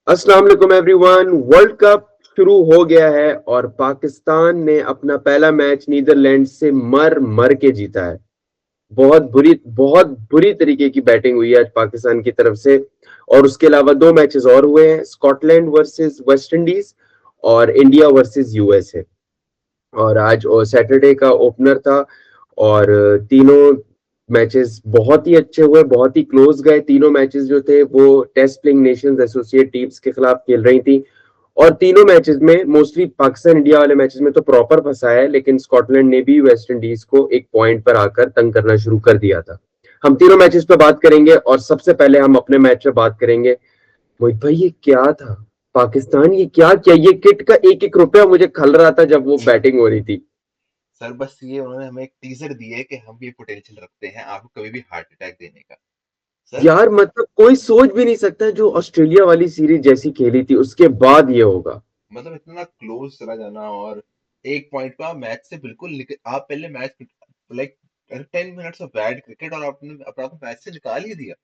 अस्सलाम वालेकुम everyone. World cup शुरू हो गया है और पाकिस्तान ने अपना पहला मैच नीदरलैंड से मर मर के जीता है। बहुत बुरी तरीके की बैटिंग हुई है आज पाकिस्तान की तरफ से। और उसके अलावा दो मैचेस और हुए हैं, स्कॉटलैंड वर्सेस वेस्ट इंडीज और इंडिया वर्सेस यूएसए। और आज सैटरडे का ओपनर था और तीनों मैचेस बहुत ही अच्छे हुए, बहुत ही क्लोज गए। तीनों मैचेस जो थे वो test playing nations associate teams के खिलाफ खेल रही थी और तीनों मैचेस में मोस्टली पाकिस्तान इंडिया वाले मैचेस में तो प्रॉपर फंसाया है, लेकिन स्कॉटलैंड ने भी वेस्ट इंडीज को एक पॉइंट पर आकर तंग करना शुरू कर दिया था। हम तीनों मैचेस पे बात करेंगे और सबसे पहले हम अपने मैच पे बात करेंगे। मोहित भाई, ये क्या था? पाकिस्तान ये क्या किया? ये किट का एक एक रुपया मुझे खल रहा था जब वो बैटिंग हो रही थी। सर बस ये उन्होंने हमें एक टीजर दिया है कि हम भी पोटेंशियल रखते हैं आपको कभी भी हार्ट अटैक देने का। सर यार मतलब कोई सोच भी नहीं सकता, जो ऑस्ट्रेलिया वाली सीरीज जैसी खेली थी उसके बाद ये होगा। मतलब इतना क्लोज चला जाना और एक पॉइंट पे आप मैच से बिल्कुल आप पहले match like 10 minutes of bad cricket और आपने अपना को मैच से निकाल ही दिया।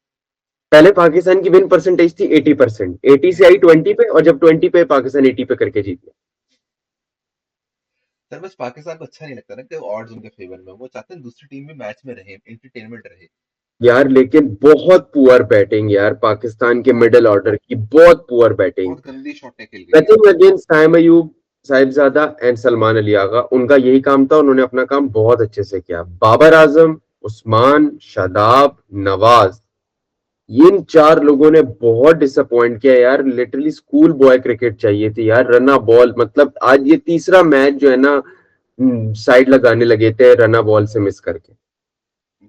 पहले पाकिस्तान की विन परसेंटेज थी 80%, 80 से आई 20 पे और जब 20 पे पाकिस्तान 80 पे करके जीत गया। सर बस पाकिस्तान को अच्छा नहीं लगता ना कि ऑड्स उनके फेवर में, वो चाहते हैं दूसरी टीम भी मैच में रहे, एंटरटेनमेंट रहे। यार लेकिन बहुत पुअर बैटिंग यार, पाकिस्तान के बहुत मिडिल ऑर्डर की बहुत पुअर बैटिंग। बहुत गंदी शॉटें खेल गई है। Batting against Saim Ayub, Sahibzada and Salman Ali Agha, उनका यही काम था। उन्होंने अपना काम बहुत अच्छे से किया। बाबर आजम, उस्मान, शादाब, नवाज, इन चार लोगों ने बहुत डिसअपॉइंट किया यार। लिटरली स्कूल बॉय क्रिकेट चाहिए थी यार, रना बॉल। मतलब आज ये तीसरा मैच जो है ना, साइड लगाने लगे थे रना बॉल से मिस करके।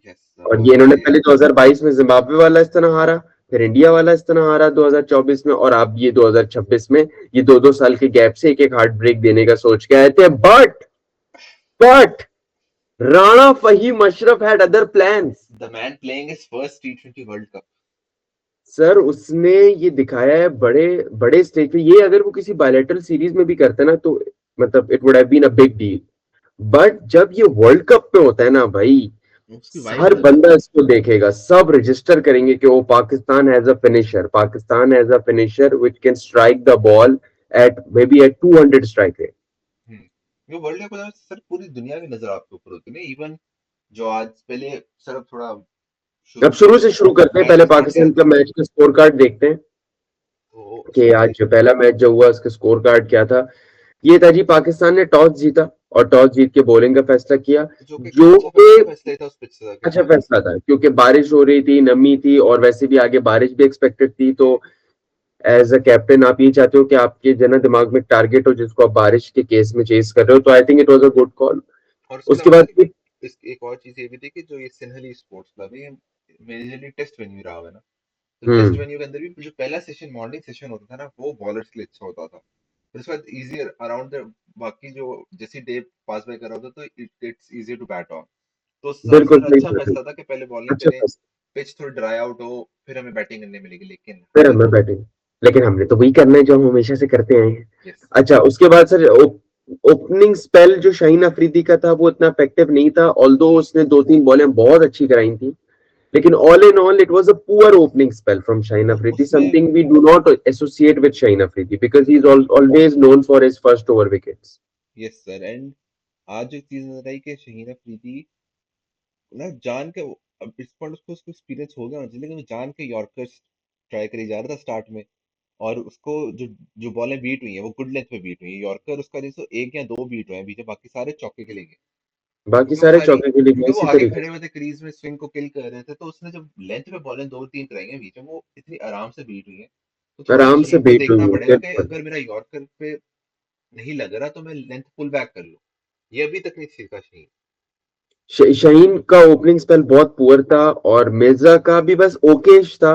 यस और वो ये तो इन्होंने है। पहले 2022 में जिम्बाब्वे वाला इस्तना हारा, फिर इंडिया वाला इस्तना हारा 2024 में, और अब ये 2026 में। ये दो दो साल के गैप से एक एक हार्ट ब्रेक देने का सोच के आए थे, but Rana Faheem Ashraf had other plans. The man playing is first टी20 वर्ल्ड कप। सर उसने ये दिखाया है बड़े बड़े स्टेज पे। ये अगर वो किसी बायलैटरल सीरीज में भी करता ना तो मतलब it would have been a big deal. But जब ये वर्ल्ड कप पे होता है ना भाई, उसकी वाइब हर अलग होती बंदा है। इसको देखेगा, सब रजिस्टर करेंगे कि वो Pakistan has a finisher which can strike the ball at maybe at 200 strike rate. ये वर्ल्ड कप सर पूरी दुनिया की नजर आपके ऊपर होती है ना। इवन जो आज पहले सर अब थोड़ा अब शुरू शुरू से से शुरू करते हैं, पहले मैचेस काउंट पाकिस्तान का करते हैं। मैच का स्कोर कार्ड देखते हैं तो कि उसमें आज से जो पहला मैच जो हुआ उसका स्कोर कार्ड क्या था। ये था जी, पाकिस्तान ने टॉस जीता और टॉस जीत के बॉलिंग का फैसला किया। जो कि जो अच्छा कि फैसला ही था उस पिच के अच्छा अकॉर्डिंग। फैसला था क्योंकि बारिश हो रही थी, नमी थी और वैसे भी आगे बारिश भी एक्सपेक्टेड थी। तो एज अ कैप्टन आप ये चाहते हो कि आपके जना दिमाग में टारगेट हो जिसको आप बारिश के केस में चेस कर रहे हो, तो I think it was a good call. और उसके उसके अलावा बाद सर एक और चीज ये भी थी कि जो ये सिन्हली स्पोर्ट्स क्लब है ये मेजरली टेस्ट वेन्यू रहा हुआ है ना। तो टेस्ट हम्म वेन्यू के अंदर भी जो पहला सेशन मॉर्निंग सेशन होता था ना वो बॉलर्स के लिए अच्छा होता था। फिर उसके बाद इजियर अराउंड द बाकी जो जैसे डे पास बाय कर रहा होता तो it's easy to bat on. तो उस हिसाब से बिल्कुल सर सही अच्छा बात है। फैसला था कि पहले बॉलिंग अच्छा करें, फैसला। पिच थोड़ी ड्राई आउट हो, फिर हमें बैटिंग करने मिलेगी, लेकिन फिर सर हमें बैटिंग, लेकिन हमने तो वही करना है जो हम हमेशा से करते आए हैं। यस। अच्छा, उसके बाद सर ओपनिंग स्पेल जो शाहीन अफरीदी का था वो इतना इफेक्टिव नहीं था, ऑल्दो उसने दो तीन बॉलें बहुत अच्छी कराई थी। लेकिन all in all it was a poor opening spell from Shaheen Afridi, उसमें something we do not associate with Shaheen Afridi because he is always known for his first over wickets. Yes sir and आज जो चीज नजर आई कि शहीन अफरीदी ना जान के अब इस पॉइंट उसको एक्सपीरियंस हो गया होना चाहिए, लेकिन वो जान के यॉर्कर्स ट्राई करी जा रहा था स्टार्ट में। और उसको जो जो बॉलें बीट हुई हैं वो गुड लेंथ पे बीट हुई है। यॉर्कर उसका जैसे एक या दो बीट हुए हैं बीच में, बाकी सारे चौके के लिए गए। बाकी क्योंकि वो सारे सारी चौके के लिए गए क्योंकि वो इसी आगे तरीके खड़े से। हुए थे क्रीज में स्विंग को किल कर रहे थे, तो उसने जब लेंथ पे बॉलें दो तीन कराई हैं बीच में वो इतनी आराम से बीट हुई है। तो थोड़ा सा आराम से शहीन को बेट देखना हुई है, पड़ेगा कि बिल्कुल। अगर मेरा यॉर्कर पे नहीं लग रहा तो मैं लेंथ पुल बैक कर लूं। ये अभी तक नहीं सीखा शहीन। शाहीन का ओपनिंग स्पेल बहुत पुअर था और मिर्जा का भी बस ओकेश था।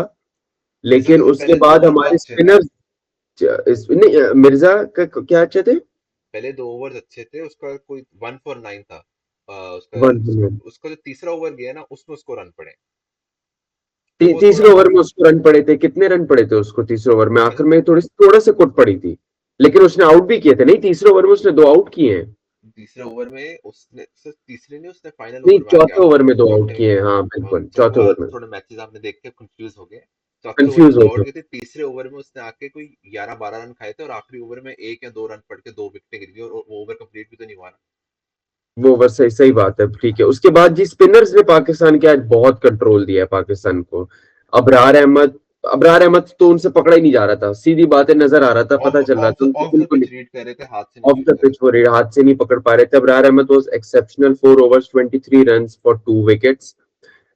मिर्जा लेकिन के उसके पहले दो बाद ओवर हमारे बहुत अच्छे थे। स्पिनर्स, नहीं, मिर्जा का क्या अच्छे थे? पहले दो ओवर अच्छे थे, उसका कोई 1 for 9 था। उसका वन मिलियन। उसका जो तीसरा ओवर गया ना उसमें उसको रन पड़े। तो वो तीसरे थोड़ा ओवर में उसको रन पड़े थे। कितने रन पड़े थे उसको तीसरे ओवर में? बस आखिर में थोड़ा सा कुट पड़ी थी, लेकिन उसने आउट भी किए थे। नहीं, तीसरे ओवर में उसने दो आउट किए हैं। तीसरे ओवर में उसने सिर्फ तीसरे नहीं उसने फाइनल नहीं, ओवर में आके चौथे ओवर में दो आउट चौथे। किए हैं, हाँ बिल्कुल, सर वो चौथे ओवर आज में। थोड़े मैचेस आपने देख के कंफ्यूज हो गए। चौथे ओवर में कंफ्यूज तो हो आउट गए। गए थे, तीसरे ओवर में उसने आके कोई 11-12 रन खाए थे और आखिरी ओवर में 1 या 2 रन पड़ के 2 विकेटें गिर गई और वो ओवर कंप्लीट भी तो नहीं हुआ ना। वो बस सही सही बात है, ठीक है। उसके बाद जी स्पिनर्स ने पाकिस्तान के आज बहुत कंट्रोल दिया है पाकिस्तान को। अबरार अहमद, अबरार अहमद तो उनसे पकड़ा ही नहीं जा रहा था, सीधी बातें नजर आ रहा था, ऑफ पता चल रहा था ऑफ उनको ऑफ द बिल्कुल पिच रीड कर रहे थे, हाथ से नहीं ऑफ रीड द कर रहे पिच हो रही, हाथ से नहीं पकड़ पा रहे थे। Abrar Ahmed was exceptional, 4 overs 23 runs for 2 wickets।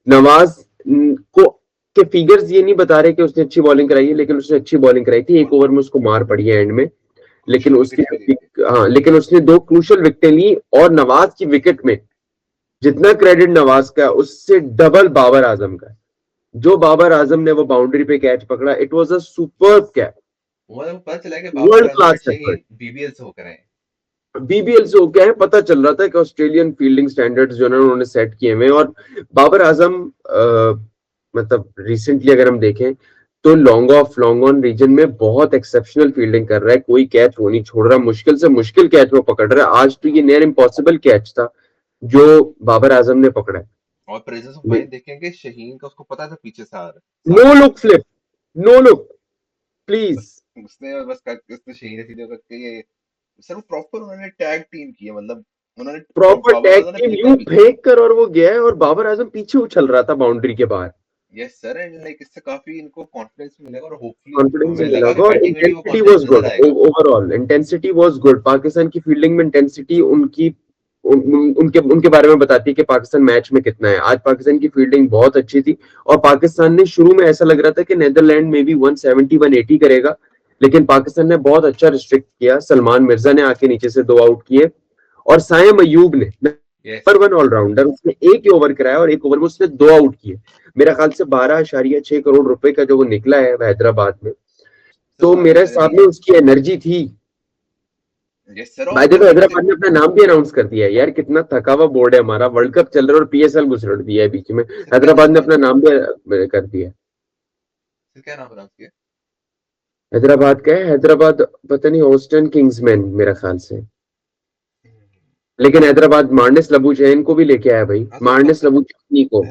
Nawaz को के फिगर्स ये नहीं बता रहे कि उसने अच्छी बॉलिंग कराई है, लेकिन उसने अच्छी बॉलिंग कराई थी। थे एक और ओवर में उसको मार पड़ी है एंड में, लेकिन क्रूशियल उसकी विकेट्स भी ली थी। हाँ, लेकिन उसने 2 क्रूशल विकेटें ली। और नवाज की विकेट में जितना क्रेडिट नवाज का है, उससे डबल बाबर आजम का है। जो बाबर आजम ने वो बाउंड्री पे कैच पकड़ा, it was a superb catch, मतलब पता चला कि बाबर वर्ल्ड आजम क्लास अच्छे ही एफर्ट। बीबीएल से होकर आए हैं। बीबीएल से हो गया है, पता चल रहा था कि ऑस्ट्रेलियन फील्डिंग स्टैंडर्ड्स जो है ना उन्होंने सेट किए हुए हैं। और बाबर आजम मतलब रिसेंटली अगर हम देखें तो long off long on region में बहुत एक्सेप्शनल फील्डिंग कर रहा है, कोई कैच वो नहीं छोड़ रहा, मुश्किल से मुश्किल कैच वो पकड़ रहा है। आज तो ये नियर इम्पॉसिबल कैच था जो बाबर आजम ने पकड़ा और प्रेजेंस ऑफ है। माइंड देखेंगे शहीन का, उसको पता था पीछे से आ रहा है, नो सामने से। Look flip, no look please. उसने बस उसने शहीन ने सीधे करके ये सर वो प्रॉपर उन्होंने टैग टीम की है, मतलब उन्होंने प्रॉपर बाबर टैग आजम ने टीम फेंका यू पीछे से। फेंक कर और वो गया है, और बाबर आजम पीछे उछल रहा था बाउंड्री के बाहर। यस सर, एंड लाइक इससे काफी इनको कॉन्फिडेंस मिलेगा और होपफुली कॉन्फिडेंस हमें मिला लगा कि होगा, और बैटिंग में भी वो इंटेंसिटी वाज कॉन्फिडेंस गुड। नजर आएगा। Overall intensity was good. Pakistan की फील्डिंग में इंटेंसिटी उनके उनके बारे में बताती है कि पाकिस्तान मैच में कितना है। आज पाकिस्तान की फील्डिंग बहुत अच्छी थी, और पाकिस्तान ने शुरू में ऐसा लग रहा था कि नेदरलैंड में भी 170 180 करेगा, लेकिन पाकिस्तान ने बहुत अच्छा रिस्ट्रिक्ट किया। सलमान मिर्जा ने आके नीचे से 2 आउट किए, और सायम अयूब ने यस। नंबर 1 ऑलराउंडर, उसने एक ही ओवर कराया और एक ओवर में उसने 2 आउट किए। मेरा ख्याल से 12.6 करोड़ रुपए का जो वो निकला है हैदराबाद में, सर तो वो मेरे आने वाले हिसाब नहीं में है। उसकी एनर्जी थी। यस सर, और भाई देखो, मतलब जैसे हैदराबाद ने अपना नाम भी अनाउंस कर दिया है यार, कितना थका हुआ बोर्ड है हमारा, वर्ल्ड कप चल रहा है और पीएसएल घुसड़ दिया है बीच में। सर क्या हैदराबाद नाम ने अनाउंस अपना किया? नाम भी कर दिया है। सर क्या नाम अनाउंस किया? हैदराबाद का है, हैदराबाद पता नहीं, होस्टन किंग्समैन मेरा ख्याल से। लेकिन हैदराबाद मार्नेस लबुचैन को भी लेके आया भाई, हाँ तो मार्नेस लबुचैन को।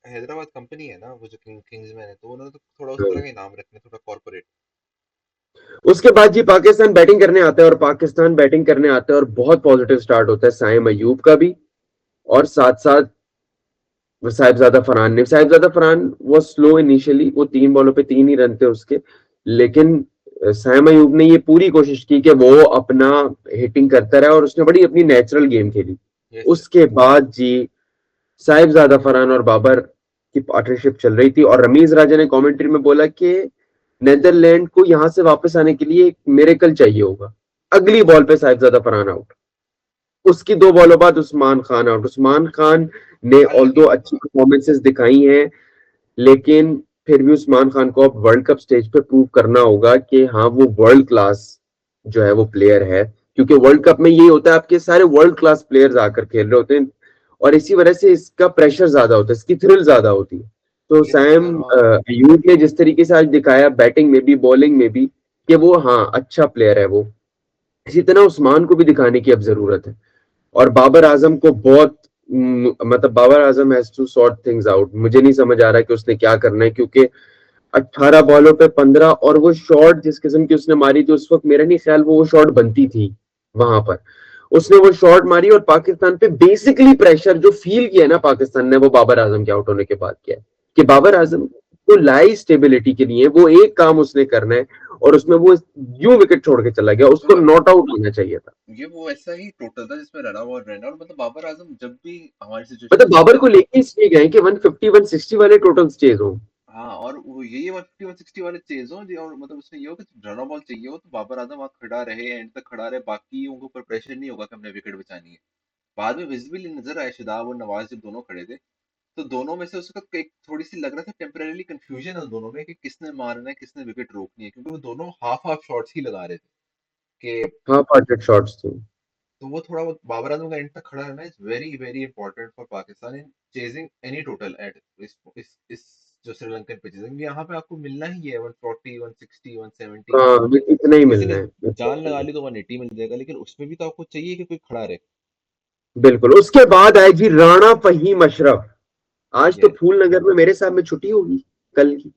हैदराबाद कंपनी है ना वो जो किंग्समैन है, तो उन्होंने तो थोड़ा उस तरह का ही नाम रखना है, थोड़ा कॉर्पोरेट। उसके बाद जी पाकिस्तान बैटिंग करने आता है, और पाकिस्तान बैटिंग करने आता है और बहुत पॉजिटिव स्टार्ट होता है साइम अयूब का भी, और साथ साथ साहिबजादा फरहान ने। साहिबजादा फरहान वो स्लो इनिशियली, वो 3 बॉलों पे 3 ही रन थे उसके, लेकिन साइम अयूब ने ये पूरी कोशिश की कि वो अपना हिटिंग करता रहा, और उसने बड़ी अपनी नेचुरल गेम खेली। Yes sir. उसके बाद जी साहिबजादा फरहान और बाबर की पार्टनरशिप चल रही थी, और रमीज राजा ने कमेंट्री में बोला कि नेदरलैंड को यहां से वापस आने के लिए एक मिरेकल चाहिए होगा। अगली बॉल पे साहिबजादा फरहान आउट, उसकी 2 बॉलों बाद उस्मान खान आउट। उस्मान खान ने ऑल्दो अनलकी थे अच्छी थोड़ा। परफॉर्मेंसेस दिखाई हैं, लेकिन फिर भी उस्मान खान को अब वर्ल्ड कप स्टेज पे प्रूव करना होगा कि हाँ वो वर्ल्ड क्लास जो है वो प्लेयर है। क्योंकि वर्ल्ड कप में यही होता है, आपके सारे वर्ल्ड क्लास प्लेयर्स आकर खेल रहे होते हैं, और इसी वजह से इसका प्रेशर ज्यादा होता है, इसकी थ्रिल ज्यादा होती है। तो यस सैम सर। और अयूब ने जिस तरीके से आज दिखाया बैटिंग में भी बॉलिंग में भी कि वो हाँ अच्छा प्लेयर है वो, इसी तरह उस्मान को भी दिखाने की अब जरूरत है। और बाबर आजम को बहुत मतलब Babar Azam has to sort things out. मुझे नहीं समझ आ रहा कि उसने क्या करना है, क्योंकि 18 बॉलों पे 15, और वो शॉट जिस किस्म की उसने मारी थी उस वक्त, मेरा नहीं ख्याल वो शॉट बनती थी वहां पर। उसने वो शॉट मारी, और पाकिस्तान पे बेसिकली प्रेशर जो फील किया ना पाकिस्तान ने, वो बाबर आजम के आउट होने के बाद किया है। कि बाबर आजम को लाई स्टेबिलिटी के लिए वो एक काम उसने करना है, और उसमें वो यूं विकेट छोड़ के चला गया, तो उसको नॉट आउट होना चाहिए था। ये वो ऐसा ही टोटल था जिसमें रन और रन और मतलब बाबर आजम जब भी हमारी सिचुएशन मतलब में बाबर होता को है। लेके इसलिए गए कि 150 160 वाले टोटल चेज हो। हाँ, और वो यही 150 160 वाले चेज हो जी, और मतलब उसमें ये हो कि रन बॉल चाहिए हो तो बाबर आजम वहाँ खड़ा रहे, एंड तक खड़ा रहे, बाकी उनके ऊपर प्रेशर नहीं होगा कि हमने विकेट बचानी है। बाद में विजिबली नजर आया शादाब और नवाज जब दोनों खड़े थे, तो दोनों में से उसका एक थोड़ी सी लग रहा था टेम्परेली कंफ्यूजन है दोनों में कि किसने मारना है किसने विकेट रोकनी है, क्योंकि वो दोनों हाफ हाफ शॉट्स ही लगा रहे थे कि। हाफ हार्टेड शॉट्स थे। तो वो थोड़ा बहुत बाबर आजम का एंड तक खड़ा रहना is very very important for Pakistan in chasing any total at इस जो श्रीलंकन पिचेस है, यहाँ पे आपको मिलना ही है 140 160 170। हाँ, इतना ही किसी मिलना ने है। जान लगा ली तो 180 मिल जाएगा, लेकिन उसमें भी तो आपको चाहिए कि कोई खड़ा रहे। बिल्कुल। उसके बाद आए जी राणा फहीम अशरफ। आज तो ये फूल नगर में मेरे साहब में छुट्टी होगी कल की।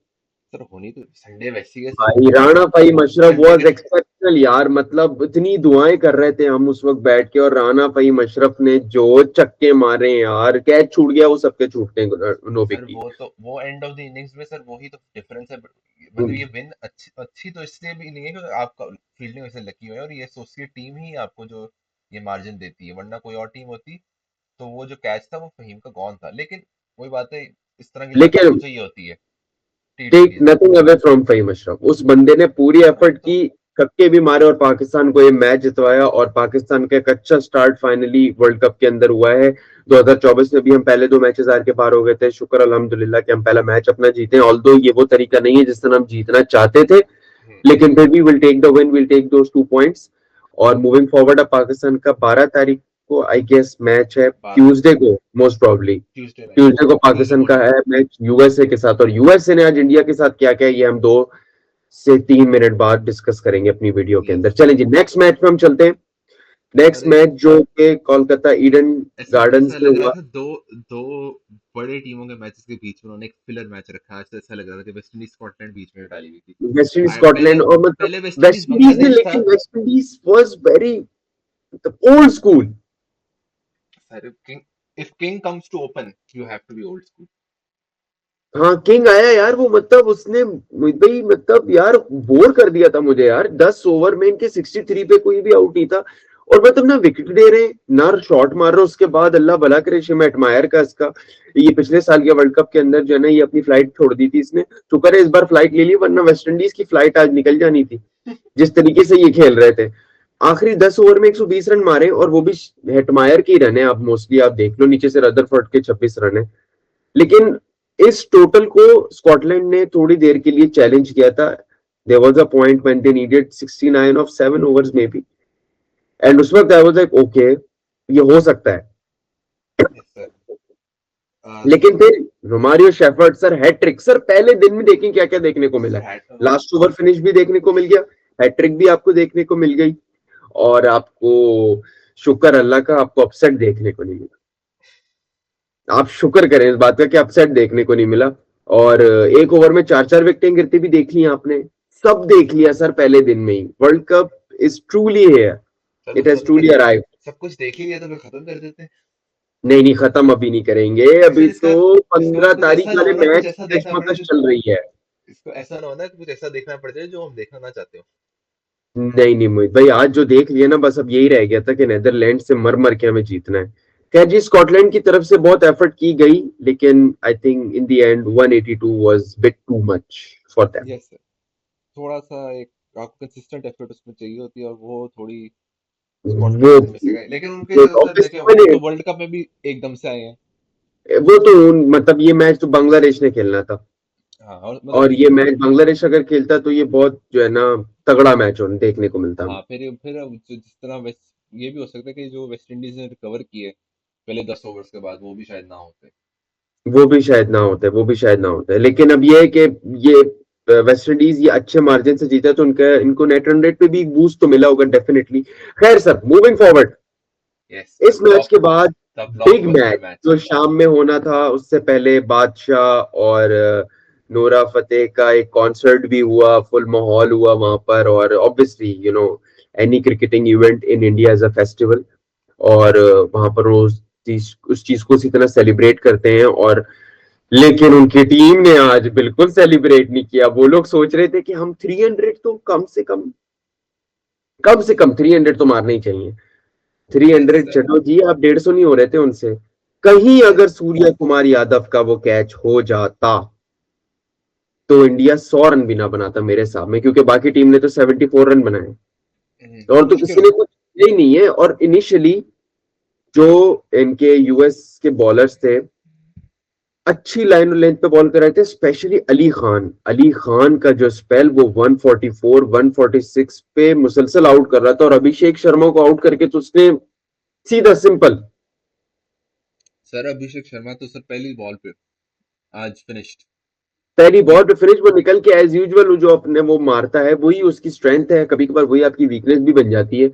सर होनी तो संडे वैसी है सर, भाई राणा भाई मशरफ संडे वाज के एक्सेप्शनल यार, मतलब इतनी दुआएं कर रहे थे हम उस वक्त बैठ के, और राणा भाई मशरफ ने जो छक्के मारे यार, कैच छूट गया वो सबके छूटते, नो बिग सर डील। वो एंड ऑफ द इनिंग्स में सर वही तो डिफरेंस है। मतलब ये विन अच्छी अच्छी तो इसलिए भी नहीं है क्योंकि आपका फील्डिंग वैसे लकी हुआ है, और ये एसोसिएट टीम ही आपको जो ये मार्जिन देती है, वरना कोई और टीम होती तो वो जो कैच था वो फहीम का गॉन था। लेकिन वही बात है, इस तरह की बातें आपको लेकिन चाहिए होती है टी टेक ट्वेंटीज में। Nothing away from Faheem Ashraf, उस बंदे ने पूरी वही एफर्ट तो। की, छक्के भी मारे और पाकिस्तान को ये मैच जितवाया, और पाकिस्तान का एक अच्छा स्टार्ट फाइनली वर्ल्ड कप के अंदर हुआ है। 2024 में भी हम पहले 2 मैचेस हार के पार हो गए थे, शुक्र अल्हम्दुलिल्लाह कि हम पहला मैच अपना जीते, ऑल्दो ये वो तरीका नहीं है जिस तरह हम जीतना चाहते थे, हम्म, लेकिन फिर भी will take the win, will take those 2 points. और मूविंग फॉरवर्ड अब पाकिस्तान का 12 तारीख को आई गेस मैच है, 12 ट्यूसडे को most probably. Tuesday night, Tuesday को ट्यूसडे पाकिस्तान का मॉर्निंग। है मैच यूएसए के साथ, और यूएसए ने आज इंडिया के साथ क्या क्या, ये हम 2 से 3 मिनट बाद डिस्कस करेंगे अपनी वीडियो के अंदर। यस। चलें जी, नेक्स्ट मैच पे हम चलते हैं। सर नेक्स्ट मैच जो कि कोलकाता ईडन ऐसा गार्डन ऐसा से लग रहा हुआ। था, दो दो बड़े टीमों के मैचेस के बीच में उन्होंने एक फिलर मैच रखा है। आज तो ऐसा लग रहा था कि वेस्ट इंडीज स्कॉटलैंड बीच में डाली हुई थी। वेस्ट इंडीज पहले स्कॉटलैंड, और मतलब पहले वेस्ट इंडीज वेस्ट इंडीज ने, बांग्लादेश था। लेकिन West Indies was very old school. Sir King, if King comes to open you have to be old school. हाँ किंग आया यार, वो मतलब उसने भाई मतलब यार बोर कर दिया था मुझे यार, 10 ओवर में इनके 63 पे कोई भी आउट नहीं था, और मतलब ना विकेट दे रहे ना शॉट मार रहे। उसके बाद अल्लाह भला करे, शिम एडमायर का इसका, ये पिछले साल के वर्ल्ड कप के अंदर जो है ना, ये अपनी फ्लाइट छोड़ दी थी इसने, शुक्र है इस बार फ्लाइट ले ली, वरना वेस्ट इंडीज की फ्लाइट आज निकल जानी थी जिस तरीके से ये खेल रहे थे। आखिरी 10 ओवर में 120 रन मारे, और वो भी हेटमायर के ही रन है, आप मोस्टली आप देख लो, नीचे से रदरफोर्ड के 26 रन है। लेकिन इस टोटल को स्कॉटलैंड ने थोड़ी देर के लिए चैलेंज किया था। There was a point when they needed 69 of 7 overs में भी, एंड उस वक्त आई वाज लाइक ओके, ये हो सकता है। Yes sir. लेकिन फिर Romario Shepherd sir hat trick, sir पहले दिन में देखें क्या क्या देखने को मिला सर है। हैट लास्ट ओवर फिनिश भी देखने को मिल गया, हैट्रिक भी आपको देखने को मिल गई, और आपको शुक्र अल्लाह का आपको अपसेट देखने को नहीं मिला। आप शुक्र करें इस बात का कि अपसेट देखने को नहीं मिला। और एक ओवर में 4 4 विकेटें गिरती भी देख ली आपने, सब देख लिया सर पहले दिन में ही। World cup is truly here, sir it तो हैज फिर ट्रूली अराइव्ड। सब कुछ देख ही लिया तो फिर खत्म कर देते हैं। नहीं नहीं, खत्म अभी नहीं करेंगे, अभी फिर तो इसका 15 कुछ तारीख ऐसा ना वाले हो ना, कुछ मैच ऐसा की देखना पड़े कशमकश जो, चल रही है। इसको ऐसा ना हो ना कि कुछ ऐसा देखना पड़ जाए जो हम देखना ना चाहते हो। नहीं नहीं मोहित भाई, आज जो देख लिया ना, बस अब यही रह गया था कि नेदरलैंड से मर मर के हमें जीतना है। खैर जी, स्कॉटलैंड की तरफ से बहुत एफर्ट की गई, लेकिन I think in the end 182 was bit too much for them. Yes sir. थोड़ा सा एक आपको कंसिस्टेंट एफर्ट उसमें चाहिए होती है, और वो थोड़ी वो स्कॉटलैंड से मिस गए। लेकिन उनके सर देखे वो ऑब्वियसली तो वर्ल्ड कप में भी एकदम से आए हैं। वो तो मतलब ये मैच तो बांग्लादेश ने खेलना था, हाँ, और मतलब और ये मैच बांग्लादेश अगर खेलता तो ये बहुत जो है ना तगड़ा मैच देखने को मिलता हमें। हाँ, फिर अब जिस तरह वेस्ट, ये भी हो सकता है कि जो वेस्ट इंडीज ने रिकवर किए पहले 10 ओवर्स के बाद वो भी शायद ना होते। वो भी शायद ना होते, वो भी शायद ना होते, लेकिन अब ये है कि ये वेस्ट इंडीज ये अच्छे मार्जिन से जीता, तो उनका इनको नेट रन रेट पे भी बूस्ट तो मिला होगा डेफिनेटली। खैर सर, मूविंग फॉरवर्ड, यस। इस मैच के बाद the big blockbuster match match. जो शाम में होना था, उससे पहले बादशाह और नोरा फतेह का एक कॉन्सर्ट भी हुआ, फुल माहौल हुआ वहां पर, और obviously any cricketing event in India as a festival, और वहां पर वो उस चीज को उसी तरह सेलिब्रेट करते हैं। और लेकिन उनकी टीम ने आज बिल्कुल सेलिब्रेट नहीं किया। वो लोग सोच रहे थे कि हम 300 तो कम से कम 300 तो मारने ही चाहिए। Yes 300 sir. चलो जी, आप 150 नहीं हो रहे थे उनसे। कहीं यस। अगर सूर्या कुमार यादव का वो कैच हो जाता तो इंडिया 100 रन भी ना बनाता मेरे हिसाब में, क्योंकि बाकी टीम ने तो 74 रन बनाए, और तो किसी मुश्किल। ने कुछ किया ही नहीं है। और इनिशियली जो इनके यूएस के बॉलर्स थे, अच्छी लाइन और लेंथ पे बॉल कर रहे थे, स्पेशली अली खान का जो स्पेल, वो 144 146 पे मुसलसल आउट कर रहा था, और अभिषेक शर्मा को आउट करके तो उसने सीधा सिंपल सर अभिषेक शर्मा तो सर पहली बॉल पे आज फिनिश्ड। पहली ये बॉल पे फिनिश, वो निकल के एज यूजुअल जो अपने वो मारता है, वही उसकी स्ट्रेंथ है, कभी कभार वही आपकी वीकनेस भी बन जाती है,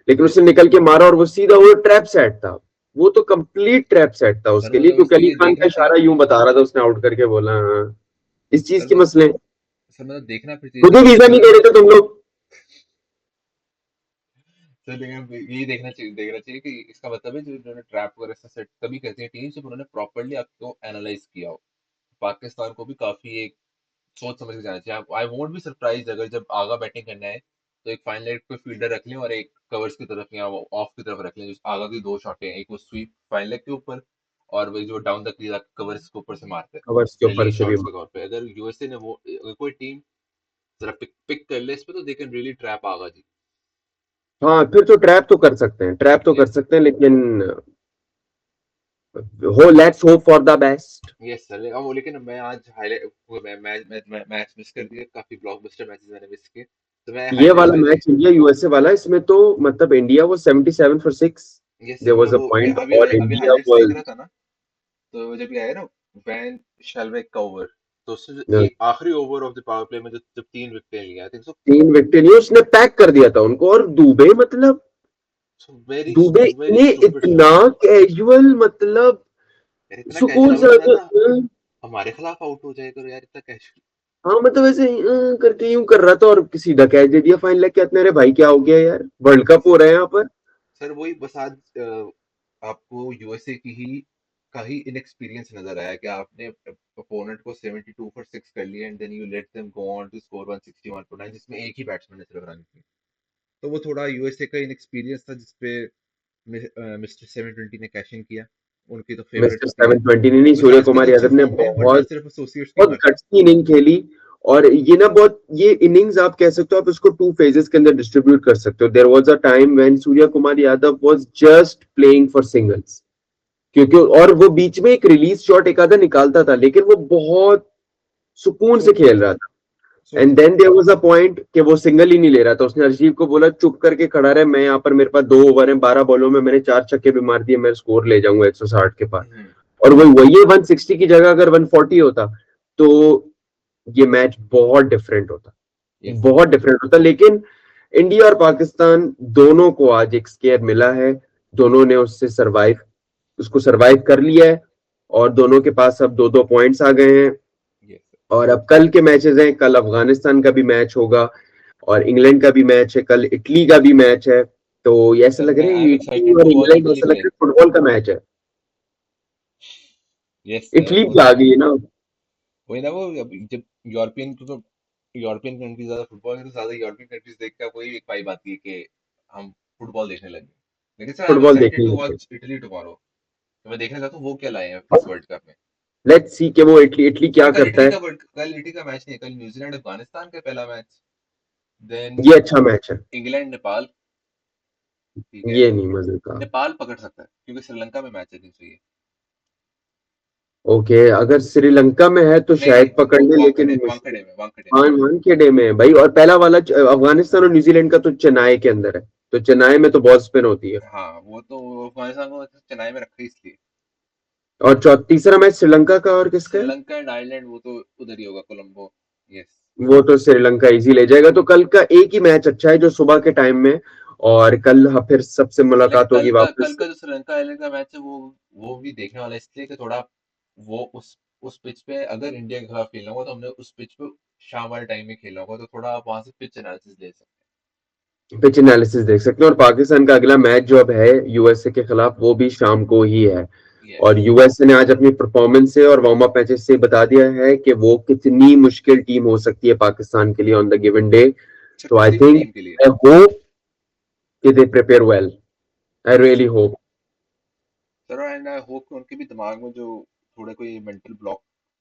लेकिन उसने निकल के मारा, और वो सीधा वो ट्रैप सेट था, वो तो कंप्लीट ट्रैप सेट था सर उसके लिए, मतलब क्योंकि उसको अली ये खान का देखना था। इशारा यूं बता रहा था, उसने आउट करके बोला हाँ, इस चीज सर के वो मसले हैं। सर मतलब देखना फिर खुद ही चाहिए वीजा नहीं दे रहे थे तुम लोग। सर, लेकिन यही देखना चाहिए कि इसका मतलब है जो उन्होंने ट्रैप वगैरह से सेट तभी करती है टीम जब उन्होंने प्रॉपरली आपको एनालाइज किया हो। पाकिस्तान को भी काफी एक सोच समझ के जाना चाहिए। आई वोंट बी सरप्राइज अगर जब आगा बैटिंग करना है तो एक फाइन लाइट पे फील्डर रख लें और एक कवर्स की तरफ या ऑफ की तरफ रख लें। जो आगा की दो शॉट है, एक वो स्वीप फाइन लेग के ऊपर और वही जो डाउन द क्रीज कवर्स के ऊपर से मारते हैं कवर्स के ऊपर रिलीज से भी। शॉट्स के तौर पे। अगर यूएसए ने वो अगर कोई टीम जरा पिक पिक कर ले इस पे तो दे कैन रियली ट्रैप आगा जी। हाँ फिर तो ट्रैप तो कर सकते हैं, ट्रैप तो कर यस सर। सकते हैं, लेकिन हो let's hope for the best. Yes sir. वो लेकिन मैं आज हाईलाइट मैच मिस कर दिया। काफी ब्लॉकबस्टर मैचेस मैंने मिस किए तो मैं ये हाईलाइट्स वाला देखे। मैच इंडिया यूएसए वाला, इसमें तो मतलब इंडिया वो 77 फॉर 6, यस सर। देयर मैं वाज अ वो पॉइंट अभी और अभी इंडिया हाईलाइट्स देख वाज। रहा था ना तो जब ये आया ना वैन शेलवेक का ओवर तो उसने जो आखिरी over of the power play में जो जब 3 विकेट लिया आई थिंक सो। 3 विकेट लिए उसने, पैक कर दिया था उनको। और दुबे मतलब, सो वेरी दुबे वेरी ने स्टूपिड इतना शॉट। कैजुअल, मतलब यार इतना सुकून कैजुअल से आउट आके, करना हमारे खिलाफ आउट हो जाए करो यार इतना कैजुअल। हाँ मतलब ऐसे करके यूं कर रहा था और सीधा कैच दे दिया फाइन लेग के। इतने, अरे भाई क्या हो गया यार, वर्ल्ड कप हो सर रहा है यहाँ पर। सर वही बस आज आपको यूएसए की ही का ही इनएक्सपीरियंस नजर आया कि आपने अपोनेंट को 72 फॉर 6 कर लिया and then you let them go on to score 160 149 जिसमें एक ही बैट्समैन ने सिर्फ रन किए। तो वो थोड़ा यूएसए का इनएक्सपीरियंस था जिसपे मिस्टर 720 ने कैश इन किया। उनकी तो फेवरेट मिस्टर होती है। 720 नहीं, सूर्य आजकल कुमार तो अच्छी यादव ने फॉर्म में है बट बहुत सिर्फ एसोसिएट्स की बहुत मार। गट्सी इनिंग खेली। और ये ना बहुत, ये इनिंग्स आप कह सकते हो, आप इसको 2 फेजेस के अंदर डिस्ट्रीब्यूट कर सकते हो। There was a time when Suryakumar Yadav was just playing for singles, क्योंकि और वो बीच में एक रिलीज शॉट एक आधा निकालता था, लेकिन वो बहुत सुकून से सोचता खेल था। रहा था। एंड सोचता देन था। देयर वाज अ पॉइंट कि वो सिंगल ही नहीं ले रहा था। उसने अर्शीव को बोला चुप करके खड़ा रहे, मैं यहाँ पर, मेरे पास 2 ओवर है, 12 बॉलों में मैंने 4 छक्के भी मार दिए, मैं स्कोर ले जाऊंगा 160 के पार। हम्म। और वही 160 की जगह अगर 140 होता तो ये मैच बहुत डिफरेंट होता, यस सर। बहुत डिफरेंट होता। लेकिन इंडिया और पाकिस्तान दोनों को आज एक स्केयर मिला है। दोनों ने उससे सरवाइव, उसको सरवाइव कर लिया है। और दोनों के पास अब 2-2 पॉइंट्स आ गए हैं। Yes sir. और अब कल के मैचेस हैं, कल अफगानिस्तान का भी मैच होगा और इंग्लैंड का भी मैच है, कल इटली का भी मैच है। तो ये ऐसा सर लग मैं रहा आई एम है इटली एक्साइटेड और टू वॉच इंग्लैंड, इटली ऐसा लग प्ले। रहा है फुटबॉल का मैच है। यस सर इटली वो भी आ गई है ना। वही ना वो जब यूरोपियन तो यूरोपियन कंट्रीज ज्यादा फुटबॉल है तो ज्यादा यूरोपियन कंट्रीज देख के कोई एक वाइब आती है कि हम फुटबॉल देखने लगे। लेकिन sir I am football excited देखने टू लगे। Watch Italy tomorrow. तो मैं देखना चाहता हूँ वो क्या लाए हैं इस वर्ल्ड कप में। लेट्स सी कि वो इटली इटली सर क्या करता है। कल इटली का मैच नहीं है। कल न्यूजीलैंड अफगानिस्तान का पहला मैच। देन ये अच्छा मैच है। इंग्लैंड नेपाल। ठीक है। ये नहीं मजे का। नेपाल पकड़ सकता है क्योंकि श्रीलंका में मैच है दिन से ये। ओके, अगर श्रीलंका में है तो नहीं नहीं शायद पकड़ ले, लेकिन मुश्किल। वानखेड़े में। मान मान खेड़े में है भाई। और पहला वाला अफगानिस्तान और न्यूजीलैंड का तो चेन्नई के अंदर है, तो चेन्नई में तो बहुत स्पिन होती है। हाँ वो तो अफगानिस्तान को चेन्नई में रखा ही इसलिए। और तीसरा मैच श्रीलंका का और किसका है? श्रीलंका एंड आयरलैंड वो तो उधर ही होगा कोलंबो। यस। वो तो श्रीलंका इजी ले जाएगा। तो कल का एक ही मैच अच्छा है जो सुबह के टाइम में। और कल फिर सबसे सर लेकिन मुलाकात होगी कल वापस। का जो श्रीलंका आयरलैंड का मैच है वो भी देखने वाला है इसलिए कि थोड़ा वो उस पिच पे अगर इंडिया के खिलाफ खेलना होगा तो हमने उस पिच पे शाम वाले टाइम में खेलना होगा तो थोड़ा आप वहां से पिच एनालिसिस ले सकते पिच एनालिसिस देख सकते हैं। और पाकिस्तान का अगला मैच जो अब है यूएसए के खिलाफ, वो भी शाम को ही है। हैं। यस। और यूएसए ने आज अपनी परफॉर्मेंस से और वार्म अप मैचेस से बता दिया है कि वो कितनी मुश्किल टीम हो सकती है पाकिस्तान के लिए ऑन द गिवन डे। अच्छा तो आई किसी भी थिंक, टीम के लिए। आई होप कि they prepare well. I yes really hope. Sir and I hope कि उनके भी दिमाग में जो थोड़ा कोई मेंटल ब्लॉक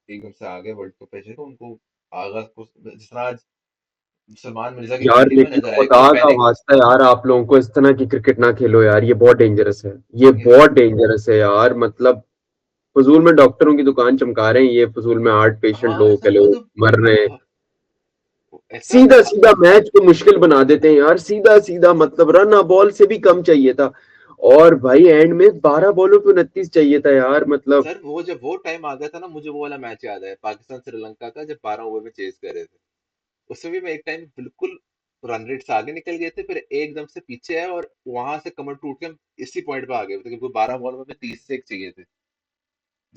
एकदम से आ गए वर्ल्ड कप पे तो उनको आगाज को जिस तरह आज सलमान मिर्जा की यार बैटिंग में लेकिन नजर आया कि खुदा वो का पैनिक। वास्ता यार, आप लोगों को इस तरह की क्रिकेट ना खेलो यार, ये बहुत डेंजरस है। ये यस। बहुत डेंजरस है यार, मतलब फजूल में डॉक्टरों की दुकान चमका रहे हैं, ये फजूल में हार्ट पेशेंट हाँ लोगों के सर लोग मतलब मर रहे हैं। ऐसा सीधा सीधा मैच को मुश्किल बना देते हैं यार, सीधा सीधा, मतलब रन बॉल से भी कम चाहिए था। और भाई एंड में 12 बॉलों पे 29 चाहिए था यार, मतलब। सर वो जब वो टाइम आ गया था ना मुझे वो वाला मैच याद है पाकिस्तान श्रीलंका का जब 12 ओवर में चेज कर रहे थे। उसमें भी मैं एक टाइम बिल्कुल रन रेट से आगे निकल गए थे फिर एकदम से पीछे आए और वहां से कमर टूट के हम इसी पॉइंट पे आ गए थे क्योंकि 12 बॉल में 30 से एक चाहिए थे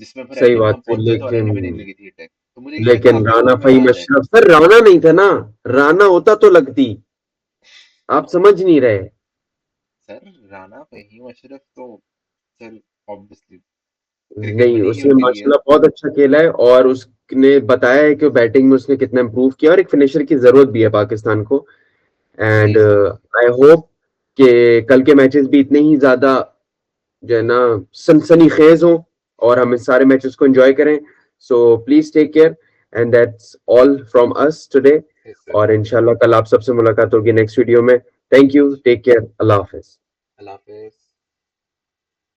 जिसमें फिर सही एंडिंग में बात हम है, पहुंच जाते और लेकिन एंड में नहीं लगी थी अटैक। तो मुझे ये लेकिन काफी राना दिल में फहीम याद है। अशरफ सर, राना नहीं था ना, राना होता तो लगती, आप समझ नहीं रहे। सर राणा फहीम अशरफ तो सर ऑब्वियसली क्रिकेट में नहीं, नहीं ही उसने उनके लिए है। माशाल्लाह बहुत अच्छा खेला है, और उसने बताया है कि बैटिंग में उसने कितना इम्प्रूव किया, और एक फिनिशर की जरूरत भी है पाकिस्तान को। And ji sir. I hope कि कल के मैचेस भी इतने ही ज्यादा जो है ना सनसनी खेज हो, और हम इस सारे मैचेस को एंजॉय करें। So please take care, and that's all from us today. Yes sir. और इंशाल्लाह कल आप सबसे मुलाकात होगी नेक्स्ट वीडियो में। थैंक यू, टेक केयर, अल्लाह हाफिज। अल्लाह हाफिज।